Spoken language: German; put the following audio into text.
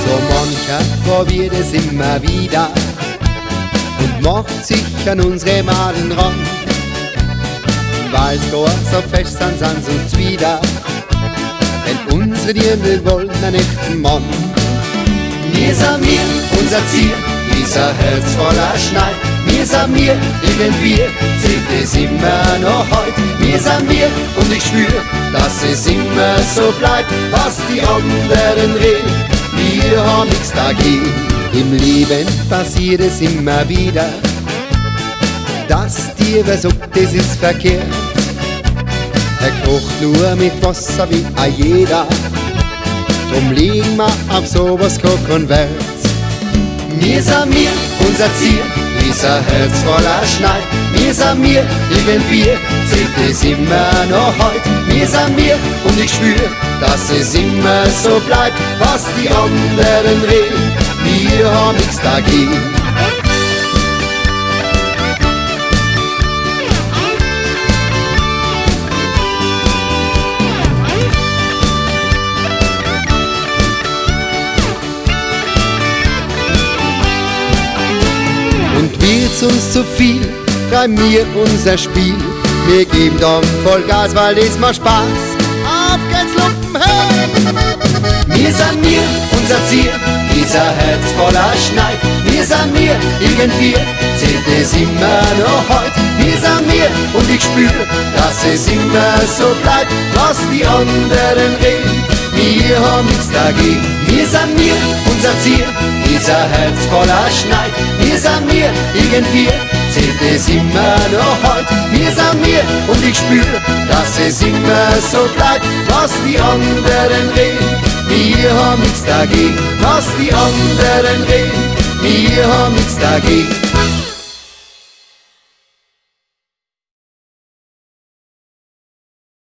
So mancher probiert es immer wieder und macht sich an unsere Malen ran. Weil's gar so fest sind sie uns wieder, denn unsere Dirndl wollen einen echten Mann. Wir sind mir, unser Ziel, dieser Herz voller Schneid. Wir sind mir, irgendwie zählt es immer noch heut. Wir sind mir und ich spür, dass es immer so bleibt, was die anderen reden. Wir haben nichts dagegen. Im Leben passiert es immer wieder, dass dir wer sagt, das ist verkehrt. Er kocht nur mit Wasser wie a jeder, drum legen wir auf sowas keinen Wert. Wir sind mir, unser Ziel, dieser Herz voller Schneid. Wir sind mir, irgendwie zählt es immer noch heut. Wir sind mir und ich spür, dass es immer so bleibt, was die anderen reden. Wir haben nichts dagegen. Und wird's uns zu viel, treiben wir unser Spiel. Wir geben dann Vollgas, weil das macht Spaß. Auf geht's Lumpen, hey! Wir sind mir, unser Ziel, dieser Herz voller Schneid. Wir sind mir, irgendwie zählt es immer noch heut. Wir sind mir und ich spür, dass es immer so bleibt, was die anderen reden. Wir haben nichts dagegen. Wir sind mir, unser Ziel, dieser Herz voller Schneid. Wir sind mir, irgendwie zählt es immer noch heut. Wir sind mir und ich spür, dass es immer so bleibt, was die anderen reden. Wir haben nichts dagegen, was die anderen reden. Wir haben nichts dagegen.